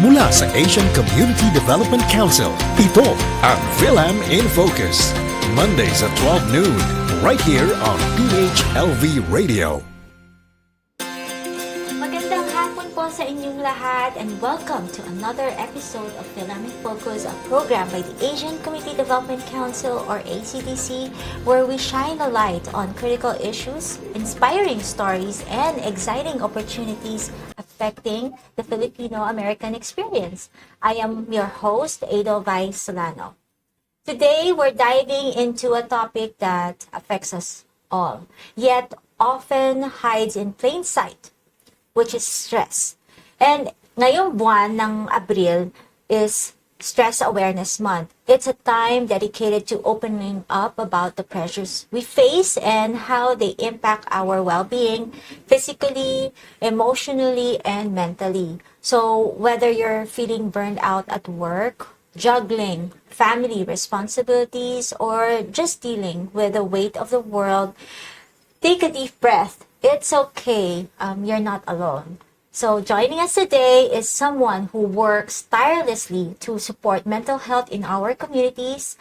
Mula sa Asian Community Development Council, ito ang Philam in Focus. Mondays at 12 noon, right here on PHLV Radio. Magandang hapon po sa inyong lahat and welcome to another episode of Philam in Focus, a program by the Asian Community Development Council or ACDC, where we shine a light on critical issues, inspiring stories, and exciting opportunities affecting the Filipino-American experience. I am your host, Edelweiss Solano. Today, we're diving into a topic that affects us all, yet often hides in plain sight, which is stress. And ngayong buwan ng Abril is Stress Awareness Month. It's a time dedicated to opening up about the pressures we face and how they impact our well-being physically, emotionally, and mentally. So whether you're feeling burned out at work, juggling family responsibilities, or just dealing with the weight of the world, take a deep breath. It's okay. You're not alone. So joining us today is someone who works tirelessly to support mental health in our communities.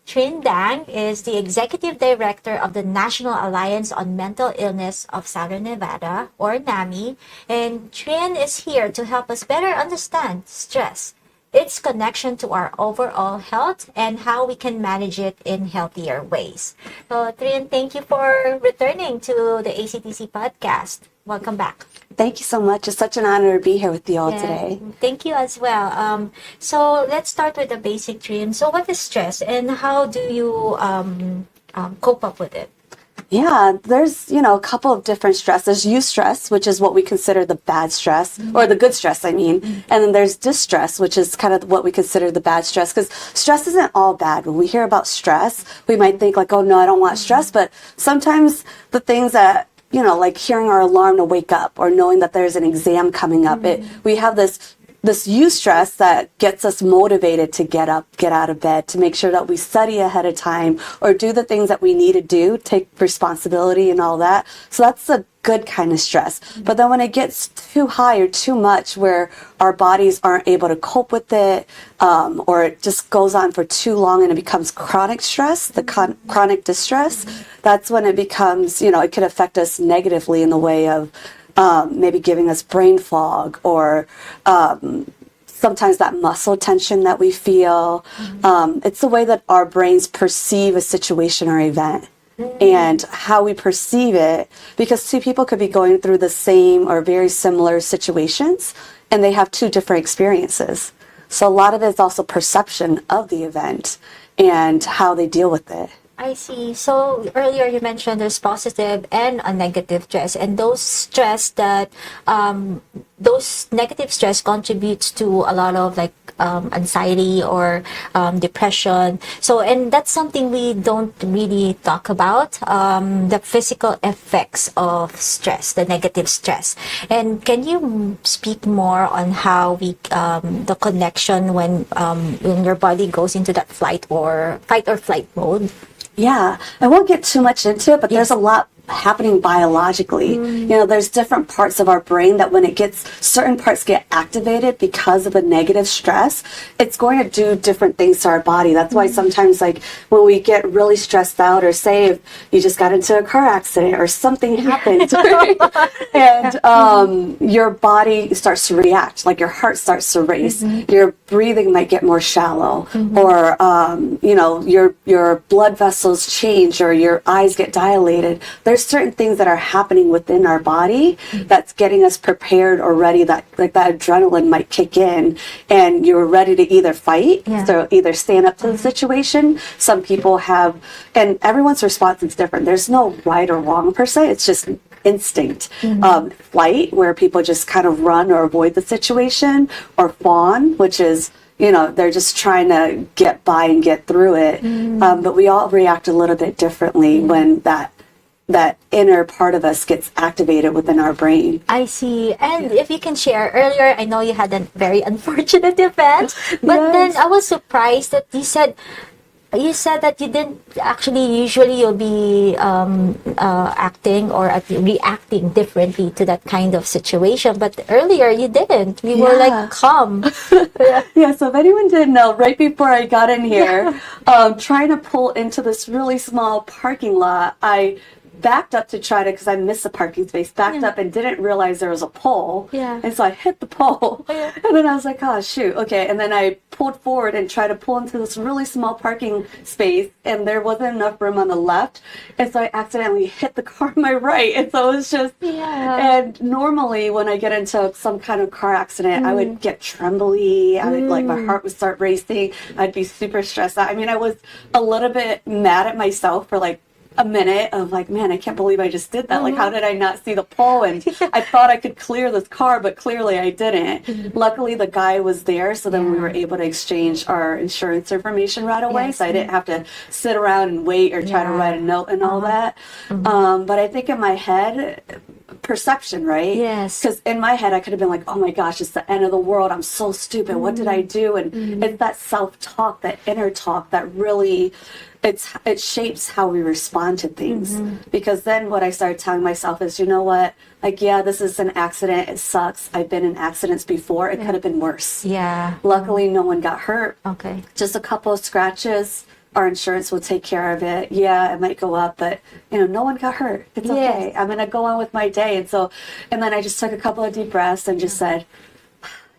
Trinh Dang is the Executive Director of the National Alliance on Mental Illness of Southern Nevada, or NAMI, and Trinh is here to help us better understand stress, its connection to our overall health, and how we can manage it in healthier ways. So, Trinh, thank you for returning to the ACTC podcast. Welcome back. Thank you so much. It's such an honor to be here with you all today. Thank you as well. So let's start with the basic, Trinh. So what is stress and how do you cope up with it? Yeah, there's, a couple of different stress. There's eustress, which is what we consider the bad stress, or the good stress, I mean. And then there's distress, which is kind of what we consider the bad stress, because stress isn't all bad. When we hear about stress, we might think like, oh no, I don't want stress. But sometimes the things that, like hearing our alarm to wake up or knowing that there's an exam coming up, we have this eustress that gets us motivated to get up, get out of bed, to make sure that we study ahead of time or do the things that we need to do, take responsibility and all that. So that's a good kind of stress. But then when it gets too high or too much where our bodies aren't able to cope with it, or it just goes on for too long and it becomes chronic stress, the chronic distress, that's when it becomes, it could affect us negatively in the way of maybe giving us brain fog or sometimes that muscle tension that we feel. It's the way that our brains perceive a situation or event and how we perceive it, because two people could be going through the same or very similar situations and they have two different experiences. So a lot of it is also perception of the event and how they deal with it. I see. So earlier you mentioned there's positive and a negative stress, and those negative stress contributes to a lot of anxiety or depression. So, and that's something we don't really talk about, the physical effects of stress, the negative stress. And can you speak more on how the connection when your body goes into that fight or flight mode? Yeah, I won't get too much into it, but there's a lot happening biologically. There's different parts of our brain that when certain parts get activated because of a negative stress, it's going to do different things to our body. That's why sometimes when we get really stressed out, or say if you just got into a car accident or something happened and your body starts to react, like your heart starts to race, your breathing might get more shallow, or your blood vessels change, or your eyes get dilated. There's certain things that are happening within our body that's getting us prepared or ready, that adrenaline might kick in and you're ready to either fight, so either stand up to the situation. Some people have, and everyone's response is different. There's no right or wrong per se. It's just instinct. Flight, where people just kind of run or avoid the situation, or fawn, which is they're just trying to get by and get through it. But we all react a little bit differently when that inner part of us gets activated within our brain. I see. And if you can share, earlier I know you had a very unfortunate event, but then I was surprised that you said you said that you didn't actually, usually you'll be acting or reacting differently to that kind of situation, but earlier you didn't. You were like calm. Yeah, so if anyone didn't know, right before I got in here, trying to pull into this really small parking lot, I backed up to try to, because I missed the parking space, backed up and didn't realize there was a pole. Yeah. And so I hit the pole. And then I was like, oh, shoot. Okay. And then I pulled forward and tried to pull into this really small parking space, and there wasn't enough room on the left. And so I accidentally hit the car on my right. And so it was just, and normally when I get into some kind of car accident, I would get trembly. I would, like, my heart would start racing. I'd be super stressed out. I mean, I was a little bit mad at myself for like a minute of like, man, I can't believe I just did that. Like, how did I not see the pole? And I thought I could clear this car, but clearly I didn't. Luckily, the guy was there, so then we were able to exchange our insurance information right away. So I didn't have to sit around and wait or try to write a note and all that. But I think in my head, perception, right? Yes. Because in my head, I could have been like, oh my gosh, it's the end of the world. I'm so stupid. What did I do? And it's that self-talk, that inner talk that really, it shapes how we respond to things. Because then what I started telling myself is, you know what? Like, yeah, this is an accident. It sucks. I've been in accidents before. It could have been worse. Yeah. Luckily, no one got hurt. Okay. Just a couple of scratches. Our insurance will take care of it. Yeah, it might go up, but you know, no one got hurt. It's okay. I'm gonna go on with my day. And then I just took a couple of deep breaths and just said,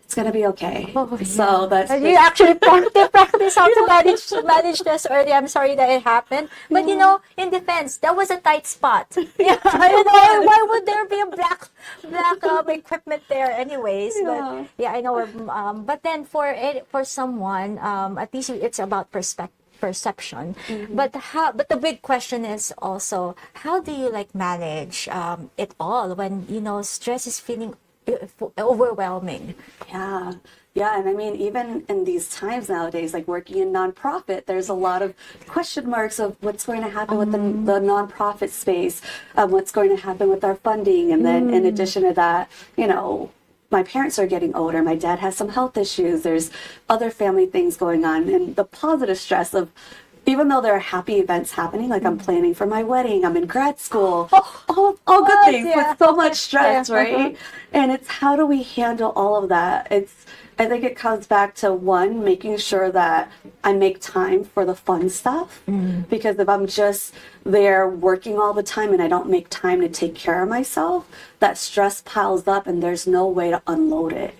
it's gonna be okay. So that's you actually practice how to manage this early. I'm sorry that it happened, but you know, in defense, that was a tight spot. Yeah, you know, why would there be a black equipment there, anyways? But yeah, I know. But then for someone, at least it's about perception. But the big question is also, how do you like manage it all when, you know, stress is feeling overwhelming? Yeah, and I mean, even in these times nowadays, like working in nonprofit, there's a lot of question marks of what's going to happen with the nonprofit space, what's going to happen with our funding, and then in addition to that, you know, my parents are getting older. My dad has some health issues. There's other family things going on. And the positive stress of, even though there are happy events happening, like I'm planning for my wedding, I'm in grad school, all good things, but so much stress, right? And it's how do we handle all of that? I think it comes back to, one, making sure that I make time for the fun stuff. Because if I'm just there working all the time and I don't make time to take care of myself, that stress piles up and there's no way to unload it.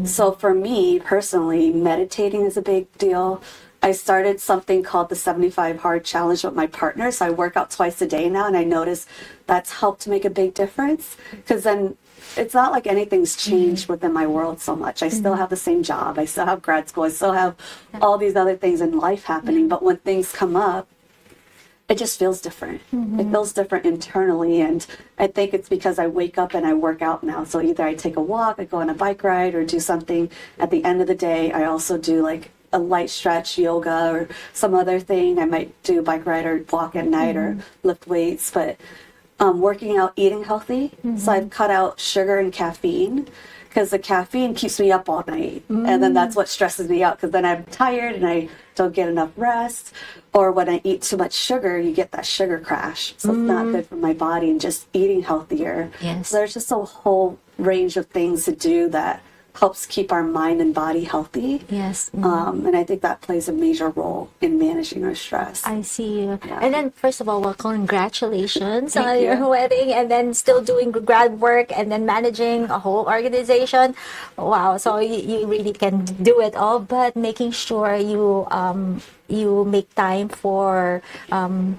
So for me personally, meditating is a big deal. I started something called the 75 Hard Challenge with my partner. So I work out twice a day now, and I notice that's helped make a big difference. Because then it's not like anything's changed within my world so much. I still have the same job. I still have grad school. I still have all these other things in life happening. But when things come up, it just feels different. It feels different internally. And I think it's because I wake up and I work out now. So either I take a walk, I go on a bike ride, or do something. At the end of the day, I also do like a light stretch, yoga, or some other thing. I might do a bike ride or walk at night or lift weights. But working out, eating healthy. So I've cut out sugar and caffeine, because the caffeine keeps me up all night. And then that's what stresses me out, because then I'm tired and I don't get enough rest. Or when I eat too much sugar, you get that sugar crash. So it's not good for my body. And just eating healthier. So there's just a whole range of things to do that helps keep our mind and body healthy. And I think that plays a major role in managing our stress. I see. And then, first of all, well, congratulations on your wedding, and then still doing grad work, and then managing a whole organization. Wow. So you really can do it all, but making sure you make time for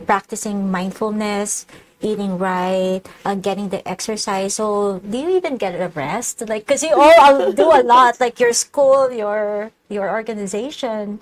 practicing mindfulness, eating right, getting the exercise. So do you even get a rest? Like, because you all do a lot, like your school, your organization.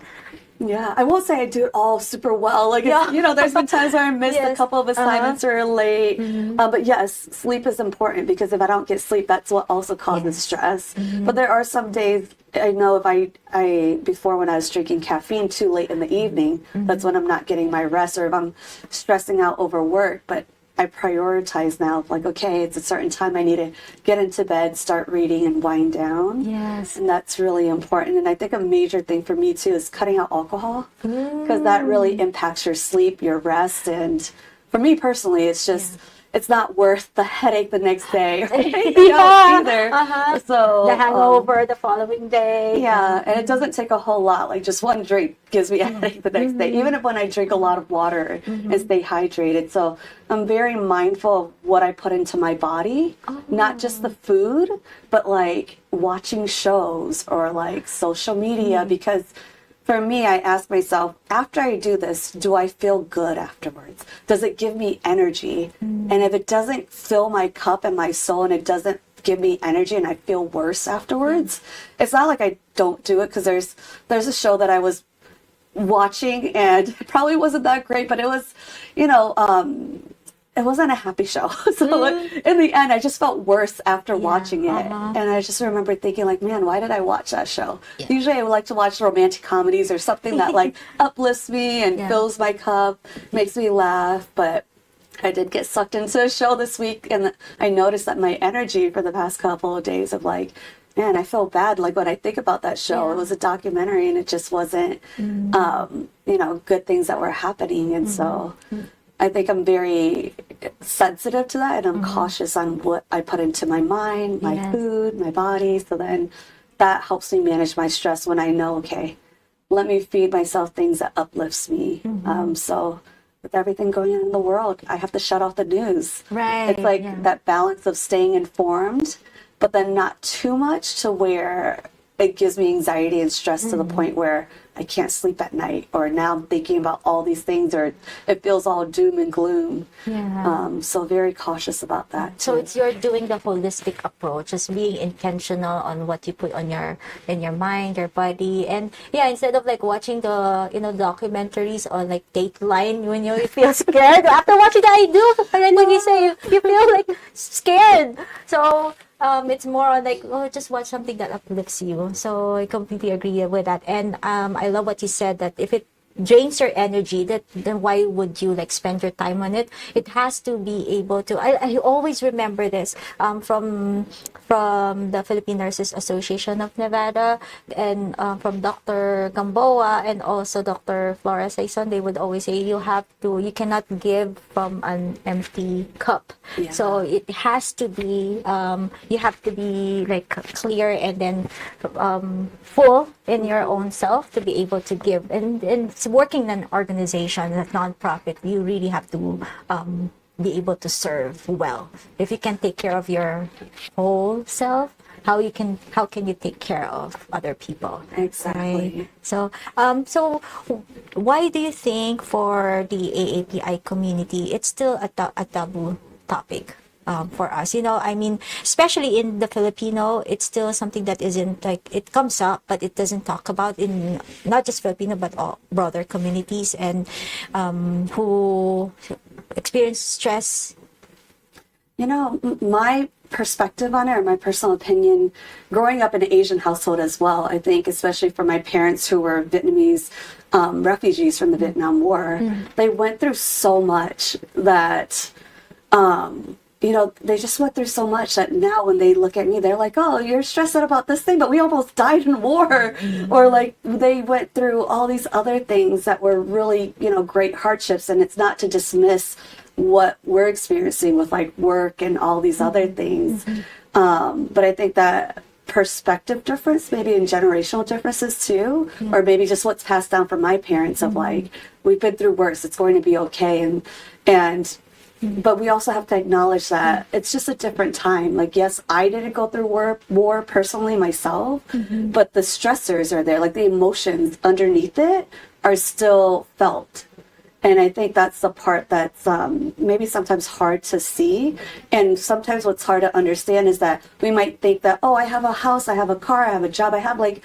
Yeah, I won't say I do it all super well. Like, you know, there's been times where I missed a couple of assignments or late. But yes, sleep is important, because if I don't get sleep, that's what also causes stress. But there are some days, I know if I before, when I was drinking caffeine too late in the evening, that's when I'm not getting my rest, or if I'm stressing out over work. But I prioritize now, like, okay, it's a certain time I need to get into bed, start reading, and wind down. Yes. And that's really important. And I think a major thing for me, too, is cutting out alcohol, because that really impacts your sleep, your rest. And for me personally, it's just... It's not worth the headache the next day either. So the hangover the following day. Yeah, and it doesn't take a whole lot. Like just one drink gives me a headache the next day, even if when I drink a lot of water and stay hydrated. So I'm very mindful of what I put into my body, not just the food, but like watching shows or like social media, because for me, I ask myself, after I do this, do I feel good afterwards? Does it give me energy? And if it doesn't fill my cup and my soul, and it doesn't give me energy and I feel worse afterwards, it's not like I don't do it, because there's a show that I was watching and it probably wasn't that great, but it was, it wasn't a happy show. So in the end, I just felt worse after watching it. And I just remember thinking like, man, why did I watch that show? Usually I would like to watch romantic comedies or something that like uplifts me and fills my cup, makes me laugh. But I did get sucked into a show this week, and I noticed that my energy for the past couple of days of like, man, I feel bad. Like when I think about that show, it was a documentary and it just wasn't, good things that were happening. And so I think I'm very sensitive to that, and I'm cautious on what I put into my mind, my food, my body. So then that helps me manage my stress when I know, okay, let me feed myself things that uplifts me. So with everything going on in the world, I have to shut off the news. Right. It's like that balance of staying informed, but then not too much to where it gives me anxiety and stress to the point where I can't sleep at night, or now I'm thinking about all these things, or it feels all doom and gloom. So very cautious about that. So it's you're doing the holistic approach, just being intentional on what you put on in your mind, your body, and instead of like watching the documentaries on like Dateline when you feel scared after watching that, I do. And then you say you feel like scared. So it's more on like, just watch something that uplifts you. So I completely agree with that. And I love what you said, that if it drains your energy, then why would you like spend your time on it? It has to be able to. I always remember this from the Philippine Nurses Association of Nevada, and from Dr. Gamboa and also Dr. Flora Saison. They would always say you cannot give from an empty cup. So it has to be you have to be like clear and then full in your own self to be able to give. And it's working in an organization, a non-profit, you really have to be able to serve well. If you can take care of your whole self, how can you take care of other people? Exactly. Right? So why do you think for the AAPI community it's still a taboo topic? For us, I mean, especially in the Filipino, it's still something that isn't like, it comes up, but it doesn't talk about in not just Filipino, but all broader communities, and who experience stress. My perspective on it, or my personal opinion, growing up in an Asian household as well, I think, especially for my parents who were Vietnamese refugees from the Vietnam War, they went through so much that they just went through so much that now when they look at me, they're like, oh, you're stressed out about this thing, but we almost died in war. Or like they went through all these other things that were really, great hardships. And it's not to dismiss what we're experiencing with like work and all these other things. But I think that perspective difference, maybe in generational differences too, or maybe just what's passed down from my parents of like, we've been through worse, it's going to be okay. But we also have to acknowledge that it's just a different time. Like, yes, I didn't go through war personally myself, but the stressors are there. Like, the emotions underneath it are still felt. And I think that's the part that's maybe sometimes hard to see. And sometimes what's hard to understand is that we might think that, oh, I have a house, I have a car, I have a job, I have like,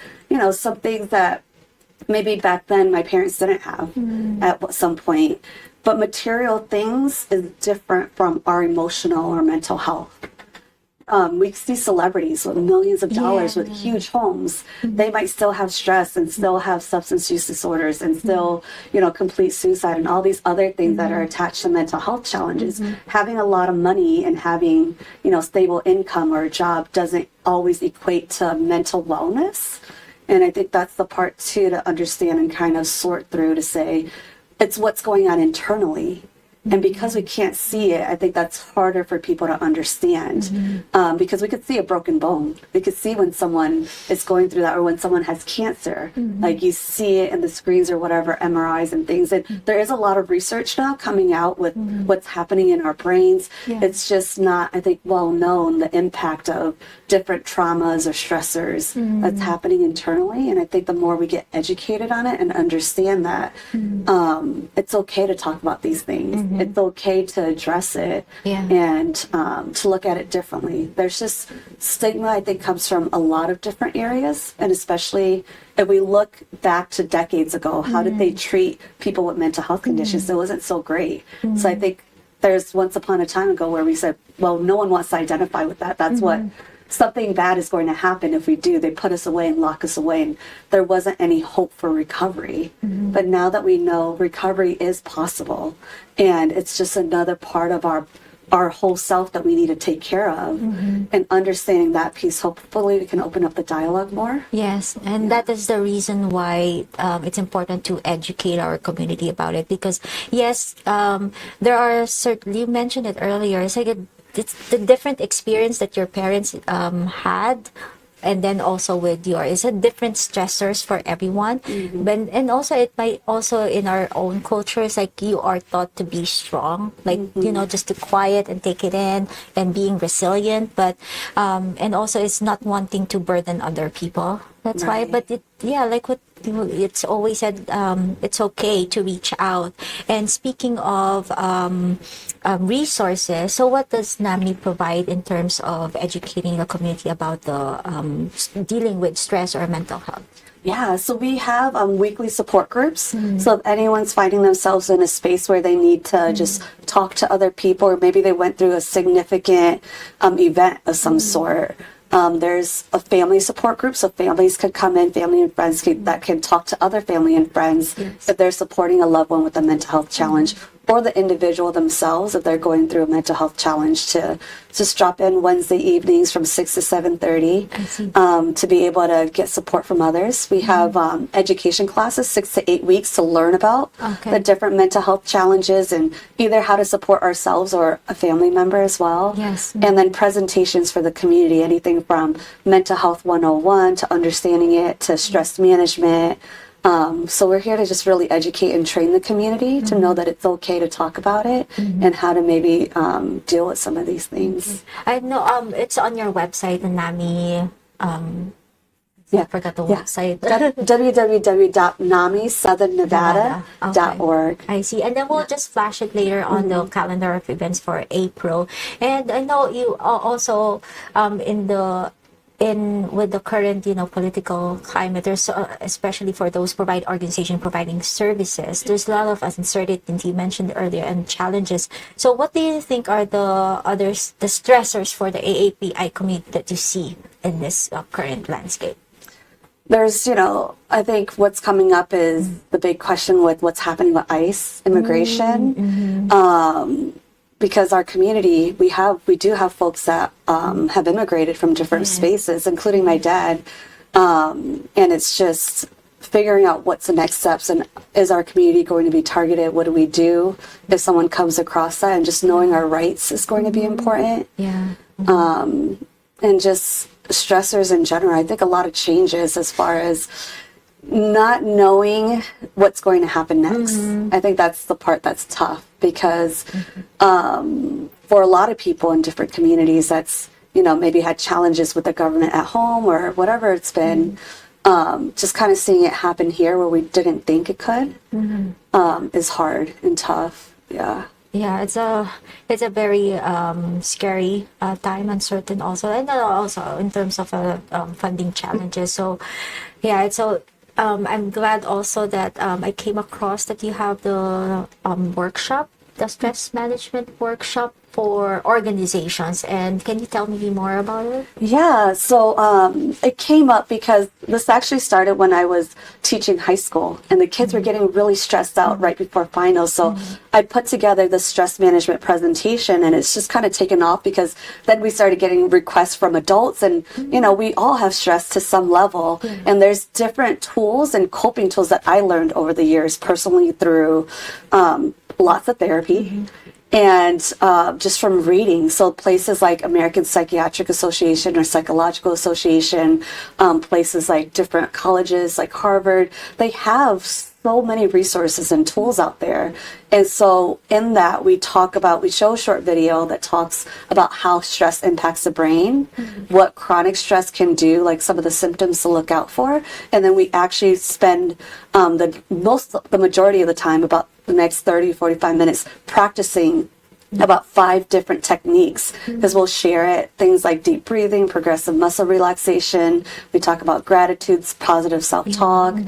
some things that maybe back then my parents didn't have at some point. But material things is different from our emotional or mental health. we see celebrities with millions of dollars with huge homes. They might still have stress and still have substance use disorders and still, complete suicide and all these other things that are attached to mental health challenges. Having a lot of money and having, stable income or a job doesn't always equate to mental wellness. And I think that's the part too to understand and kind of sort through to say, it's what's going on internally. And because we can't see it, I think that's harder for people to understand. Because we could see a broken bone. We could see when someone is going through that, or when someone has cancer. Like you see it in the screens or whatever, MRIs and things. And there is a lot of research now coming out with what's happening in our brains. It's just not, I think, well known, the impact of different traumas or stressors that's happening internally. And I think the more we get educated on it and understand that, it's okay to talk about these things. It's okay to address it and to look at it differently. There's just stigma, I think, comes from a lot of different areas. And especially if we look back to decades ago, how did they treat people with mental health conditions? It wasn't so great. So I think there's once upon a time ago where we said, well, no one wants to identify with that. That's what something bad is going to happen if we do. They put us away and lock us away, and there wasn't any hope for recovery. But now that we know recovery is possible, and it's just another part of our whole self that we need to take care of, and understanding that piece, hopefully we can open up the dialogue more. Yes, and that is the reason why it's important to educate our community about it, because yes, there are certain, you mentioned it earlier, it's the different experience that your parents had, and then also with it's a different stressors for everyone. But and also it might also in our own cultures, like you are taught to be strong, like just to quiet and take it in and being resilient, but and also it's not wanting to burden other people. That's why, but like what it's always said, it's okay to reach out. And speaking of resources, so what does NAMI provide in terms of educating the community about the dealing with stress or mental health? Yeah, so we have weekly support groups. So if anyone's finding themselves in a space where they need to just talk to other people, or maybe they went through a significant event of some sort, there's a family support group, so families could come in, family and friends that can talk to other family and friends if they're supporting a loved one with a mental health challenge, or the individual themselves if they're going through a mental health challenge, to just drop in Wednesday evenings from 6 to 7:30 to be able to get support from others. We have education classes, 6 to 8 weeks, to learn about the different mental health challenges and either how to support ourselves or a family member as well. And then presentations for the community, anything from mental health 101 to understanding it to stress management. So we're here to just really educate and train the community to know that it's okay to talk about it and how to maybe deal with some of these things. I know it's on your website, the NAMI. I forgot the website. www.namisouthernNevada.org. I see. And then we'll just flash it later on the calendar of events for April. And I know you also with the current political climate, there's especially for those organizations providing services, there's a lot of uncertainty you mentioned earlier and challenges. So what do you think are the stressors for the AAPI community that you see in this current landscape? There's, I think what's coming up is the big question with what's happening with ICE immigration. Because our community, we do have folks that have immigrated from different spaces, including my dad. And it's just figuring out what's the next steps, and is our community going to be targeted? What do we do if someone comes across that? And just knowing our rights is going to be important. And just stressors in general. I think a lot of changes as far as not knowing what's going to happen next. I think that's the part that's tough, because for a lot of people in different communities that's maybe had challenges with the government at home or whatever it's been, just kind of seeing it happen here where we didn't think it could is hard and tough. It's a very scary time, uncertain also, and also in terms of funding challenges. So I'm glad also that I came across that you have the workshop the stress management workshop for organizations, and can you tell me more about it? Yeah, so it came up because this actually started when I was teaching high school, and the kids were getting really stressed out right before finals. So I put together the stress management presentation, and it's just kind of taken off because then we started getting requests from adults, and you know, we all have stress to some level, and there's different tools and coping tools that I learned over the years personally through lots of therapy. And just from reading, so places like American Psychiatric Association or Psychological Association, places like different colleges like Harvard, they have so many resources and tools out there. And so in that, we show a short video that talks about how stress impacts the brain, what chronic stress can do, like some of the symptoms to look out for. And then we actually spend the majority of the time, about the next 30-45 minutes, practicing about 5 different techniques, because we'll share it, things like deep breathing, progressive muscle relaxation. We talk about gratitudes, positive self-talk,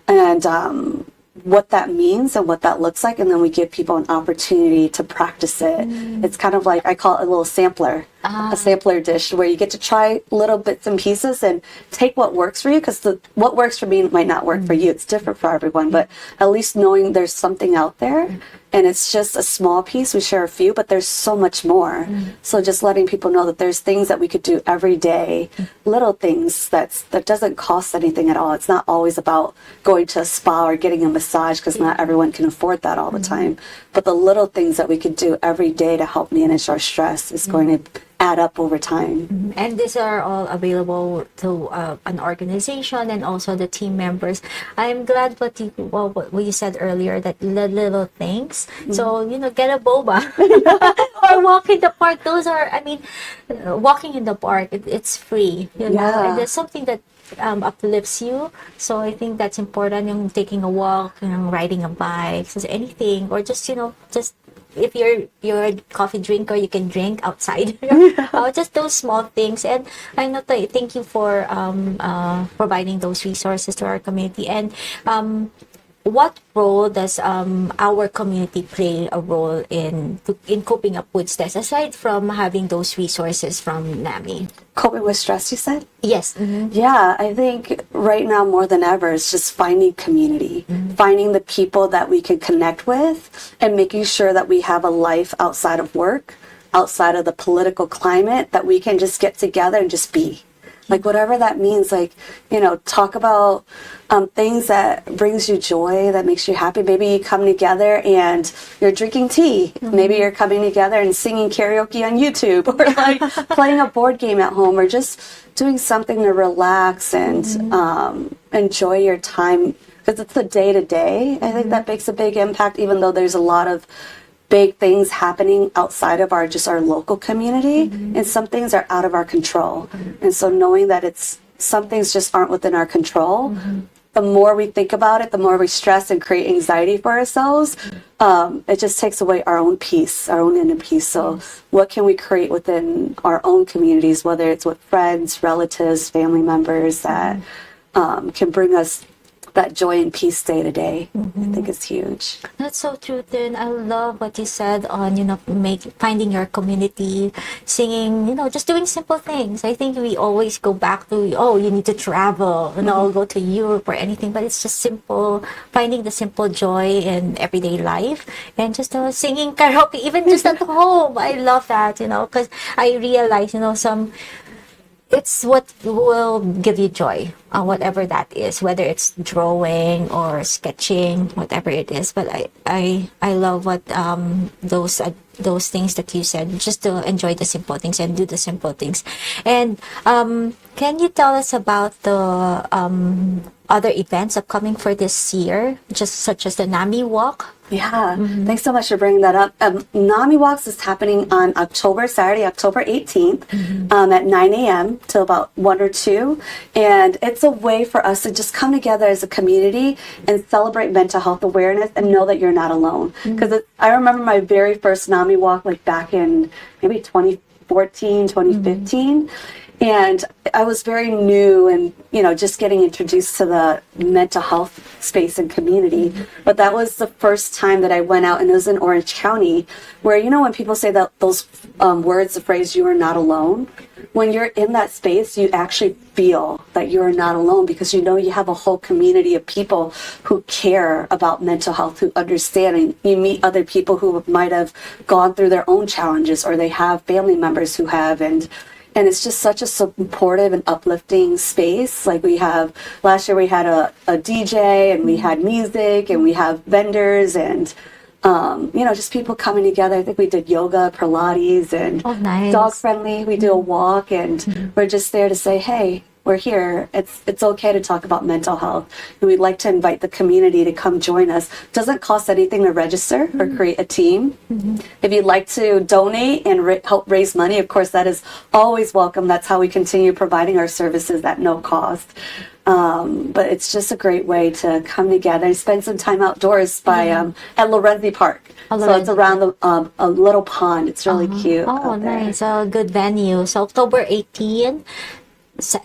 and what that means and what that looks like, and then we give people an opportunity to practice it. It's kind of like, I call it a little sampler, a sampler dish, where you get to try little bits and pieces and take what works for you, because what works for me might not work for you. It's different for everyone, but at least knowing there's something out there, and it's just a small piece. We share a few, but there's so much more. So just letting people know that there's things that we could do every day, little things that doesn't cost anything at all. It's not always about going to a spa or getting a massage, because not everyone can afford that all the time. But the little things that we could do every day to help manage our stress is going to add up over time. And these are all available to an organization and also the team members. I'm glad what you said earlier, that the little things. So, you know, get a boba or walk in the park. Those are, I mean, walking in the park, it's free, you know, and there's something that uplifts you. So I think that's important. Yung taking a walk, you know, riding a bike, so anything, or just, you know, just if you're a coffee drinker, you can drink outside. Just those small things. And I know thank you for providing those resources to our community. And what role does our community play a role in coping up with stress, aside from having those resources from NAMI? Coping with stress, you said? Yes. Yeah, I think right now more than ever, it's just finding community, finding the people that we can connect with, and making sure that we have a life outside of work, outside of the political climate, that we can just get together and just be. Like whatever that means, like, you know, talk about things that brings you joy, that makes you happy. Maybe you come together and you're drinking tea. Maybe you're coming together and singing karaoke on YouTube, or like playing a board game at home, or just doing something to relax and enjoy your time, because it's the day-to-day. I think that makes a big impact, even though there's a lot of big things happening outside of our local community, and some things are out of our control. And so knowing that some things just aren't within our control, the more we think about it, the more we stress and create anxiety for ourselves, it just takes away our own peace, our own inner peace. So what can we create within our own communities, whether it's with friends, relatives, family members, that can bring us that joy and peace day to day? I think it's huge. That's so true, Tin. I love what you said on, you know, finding your community, singing, you know, just doing simple things. I think we always go back to, you need to travel, you know, go to Europe or anything, but it's just simple, finding the simple joy in everyday life, and just singing karaoke, even just at home. I love that, you know, because I realize, you know, it's what will give you joy, whatever that is, whether it's drawing or sketching, whatever it is. But I love what those things that you said, just to enjoy the simple things and do the simple things. And can you tell us about the other events upcoming for this year, just such as the NAMI Walk? Yeah, thanks so much for bringing that up. NAMI Walks is happening on Saturday, October 18th, at 9 a.m. till about 1 or 2. And it's a way for us to just come together as a community and celebrate mental health awareness and know that you're not alone. Because I remember my very first NAMI Walk, like back in maybe 2014, 2015. And I was very new and, just getting introduced to the mental health space and community. But that was the first time that I went out, and it was in Orange County, where, when people say that those words, the phrase, you are not alone, when you're in that space, you actually feel that you're not alone, because you have a whole community of people who care about mental health, who understand, and you meet other people who might have gone through their own challenges, or they have family members who have, and it's just such a supportive and uplifting space. Like last year we had a DJ, and we had music, and we have vendors, and just people coming together. I think we did yoga, Pilates, and nice. Dog friendly. We do a walk, and we're just there to say, hey, we're here. It's okay to talk about mental health, and we'd like to invite the community to come join us. Doesn't cost anything to register or create a team. If you'd like to donate and help raise money, of course, that is always welcome. That's how we continue providing our services at no cost. But it's just a great way to come together and spend some time outdoors at Lorenzi Park. So it's around a little pond. It's really cute. Oh, nice. A good venue. So October 18th.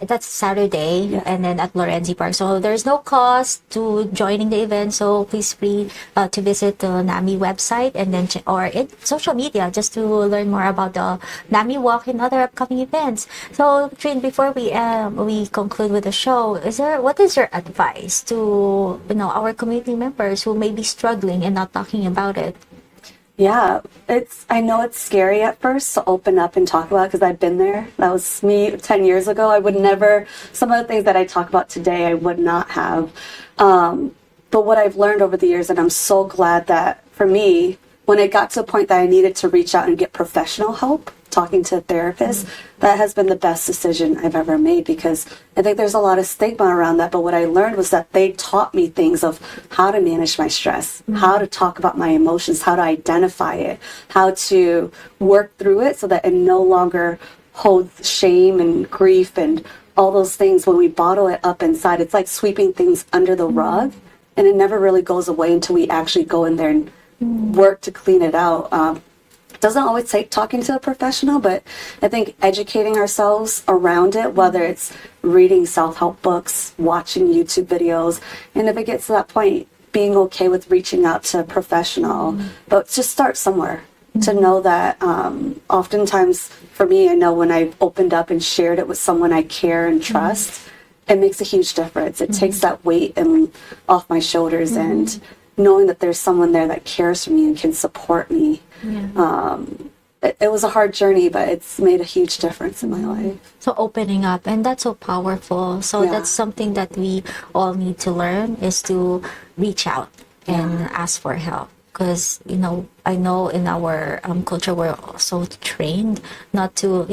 That's Saturday, and then at Lorenzi Park. So there's no cost to joining the event. So please free to visit the NAMI website, and then or in social media, just to learn more about the NAMI Walk and other upcoming events. So Trin, before we conclude with the show, what is your advice to our community members who may be struggling and not talking about it? Yeah, I know it's scary at first to open up and talk about, because I've been there. That was me 10 years ago. I would never, some of the things that I talk about today, I would not have. But what I've learned over the years, and I'm so glad that for me, when it got to a point that I needed to reach out and get professional help, talking to a therapist, that has been the best decision I've ever made, because I think there's a lot of stigma around that. But what I learned was that they taught me things of how to manage my stress, how to talk about my emotions, how to identify it, how to work through it so that it no longer holds shame and grief and all those things. When we bottle it up inside, it's like sweeping things under the rug, and it never really goes away until we actually go in there and work to clean it out. Doesn't always take talking to a professional, but I think educating ourselves around it, whether it's reading self-help books, watching YouTube videos, and if it gets to that point, being okay with reaching out to a professional, but just start somewhere. To know that oftentimes for me, I know when I've opened up and shared it with someone I care and trust, it makes a huge difference. It takes that weight off my shoulders, and knowing that there's someone there that cares for me and can support me. It was a hard journey, but it's made a huge difference in my life. So opening up, and that's so powerful. So that's something that we all need to learn, is to reach out and ask for help. Because, I know in our culture, we're also trained not to,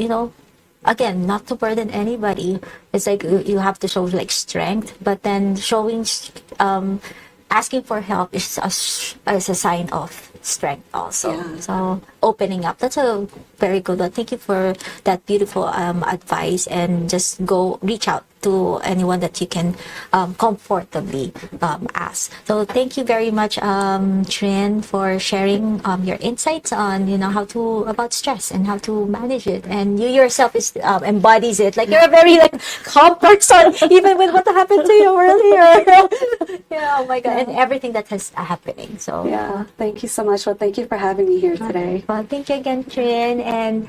again, not to burden anybody. It's like you have to show like strength, but then asking for help is a sign of strength also. So opening up, that's a very good one. Thank you for that beautiful advice, and just go reach out to anyone that you can comfortably ask. So thank you very much, Trin, for sharing your insights on about stress and how to manage it. And you yourself embodies it. Like, you're a very calm person, even with what happened to you earlier. Oh my God, and everything that is happening. So thank you so much. Well, thank you for having me here today. Well, thank you again, Trin. And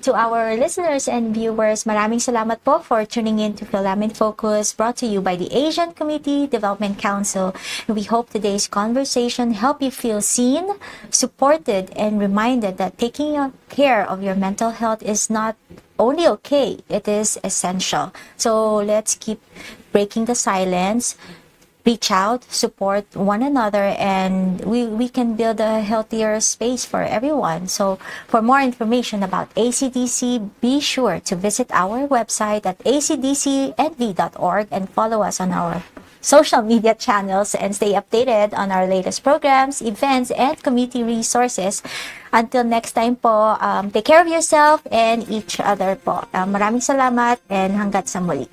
to our listeners and viewers, maraming salamat po for tuning in to Philam in Focus, brought to you by the Asian Community Development Council. We hope today's conversation helped you feel seen, supported, and reminded that taking care of your mental health is not only okay, it is essential. So let's keep breaking the silence. Reach out, support one another, and we can build a healthier space for everyone. So for more information about ACDC, be sure to visit our website at acdcnv.org and follow us on our social media channels, and stay updated on our latest programs, events, and community resources. Until next time po, take care of yourself and each other po. Maraming salamat, and hanggat sa muli.